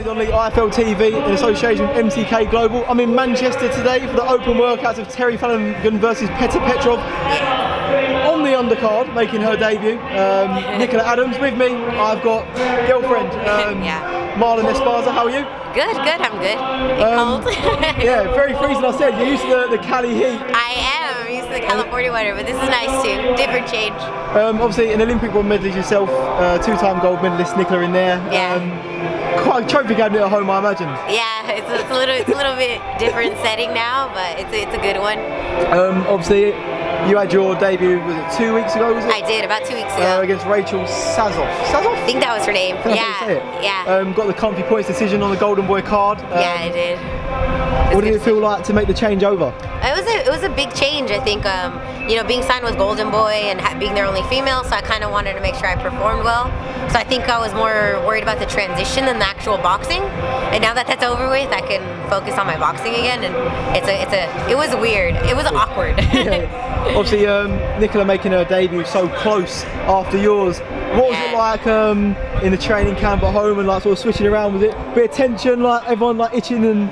on the IFL TV in association with MTK Global. I'm in Manchester today for the open workouts of Terry Flanagan versus Petr Petrov. On the undercard, making her debut, Nicola'S with me. I've got girlfriend, Marlen Esparza. How are you? Good, I'm good. Cold. Yeah, very freezing. I said you're used to the Cali heat. I am. I'm used to the California weather, but this is nice too. Different change. Obviously, an Olympic gold medalist yourself, two-time gold medalist, Nicola in there. Yeah. Quite a trophy cabinet at home, I imagine. Yeah, it's a little bit different setting now, but it's a good one. Obviously, you had your debut, was it 2 weeks ago, was it? I did, about 2 weeks ago. Against Rachel Sazov. I think that was her name. Yeah. Got the comfy points decision on the Golden Boy card. Yeah, I did. What did it feel like to make the change over? It was a big change. I think you know, being signed with Golden Boy and being their only female, so I kind of wanted to make sure I performed well. So I think I was more worried about the transition than the actual boxing. And now that that's over with, I can focus on my boxing again. And it was weird. It was awkward. Yeah. Obviously, Nicola making her debut so close after yours. What was it like in the training camp at home and like sort of switching around? Was it a bit of tension, like everyone like itching and?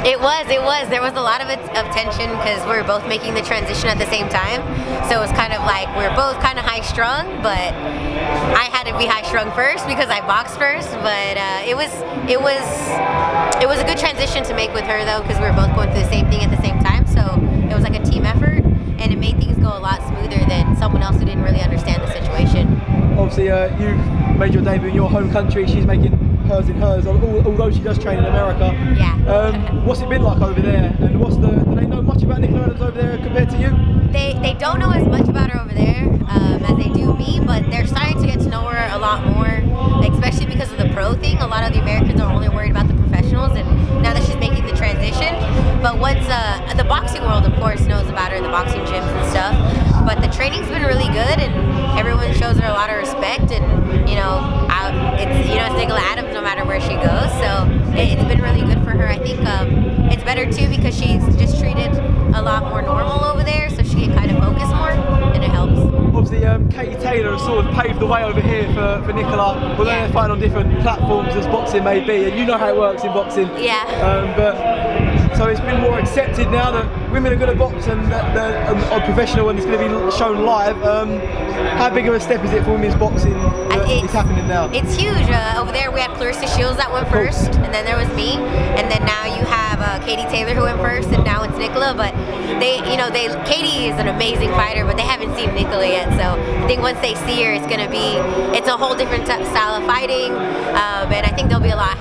It was. There was a lot of tension because we were both making the transition at the same time. So it was kind of like we were both kind of high-strung, but I had to be high-strung first because I boxed first. But it was a good transition to make with her though, because we were both going through the same thing at the same time. So it was like a team effort, and it made things go a lot smoother than someone else who didn't really understand the situation. Obviously, you made your debut in your home country. She's making hers in hers, although she does train in America. Yeah. What's it been like over there? And do they know much about Nicola'S over there compared to you? They don't know as much about her over there as they do me, but they're starting to get to know her a lot more, especially because of the pro thing. A lot of the Americans are only worried about the professionals, and now that she's making the transition. But once the boxing world, of course, knows about her, the boxing gyms and stuff. But the training's been really good, and everyone shows her a lot of respect. And it's Nicola'S no matter where she goes. So it's been really good for her. I think it's better too because she's just treated a lot more normal over there, so she can kind of focus more, and it helps. Obviously, Katie Taylor has sort of paved the way over here for Nicola. We're going to fight on different platforms as boxing may be, and you know how it works in boxing. Yeah. So it's been more accepted now that women are going to box and are professional and it's going to be shown live. How big of a step is it for women's boxing that it's happening now? It's huge. Over there we had Clarissa Shields that went first, and then there was me, and then now you have Katie Taylor who went first, and now it's Nicola. But Katie is an amazing fighter, but they haven't seen Nicola yet. So I think once they see her, it's a whole different style of fighting, and I think they'll be a lot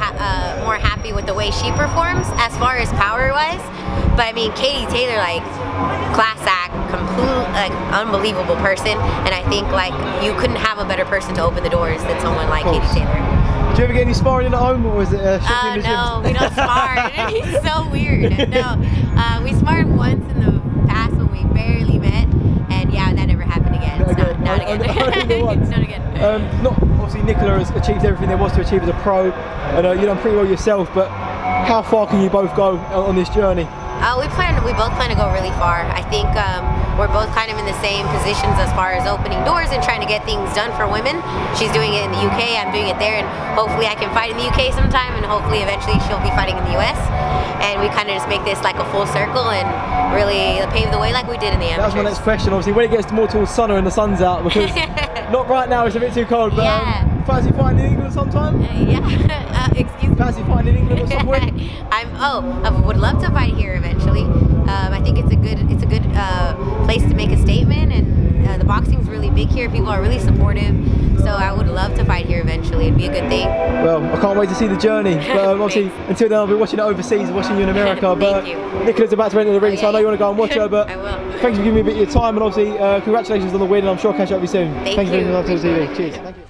more happy with the way she performs as far as power-wise. But I mean, Katie Taylor, like, class act, unbelievable person, and I think like you couldn't have a better person to open the doors than someone like Katie Taylor. Do you ever get any sparring at home, or is it strictly in the No, we don't spar. It's so weird. No, we sparred once in the past when we barely met, and yeah, that never happened again. Not again. Not again. Not obviously, Nicola has achieved everything there was to achieve as a pro, and you've done pretty well yourself. But how far can you both go on this journey? We both plan to go really far. I think we're both kind of in the same positions as far as opening doors and trying to get things done for women. She's doing it in the UK, I'm doing it there, and hopefully I can fight in the UK sometime, and hopefully eventually she'll be fighting in the US. And we kind of just make this like a full circle and really pave the way like we did in the amateurs. That was my next question. Obviously, when it gets more towards summer and the sun's out, because not right now, it's a bit too cold, but fancy fighting in England sometime? Excuse me? Fancy fighting in England at some point? I would love to fight here eventually. I think it's a good place to make a statement, and the boxing's really big here. People are really supportive, so I would love to fight here eventually. It'd be a good thing. Well, I can't wait to see the journey. But obviously, until then, I'll be watching it overseas, watching you in America. But Nicola's about to enter the ring, so I know you want to go and watch her. But I will. Thanks for giving me a bit of your time, and obviously, congratulations on the win. And I'm sure I'll catch up with you soon. Thank you. Thank you for being on TV. Cheers. Thank you.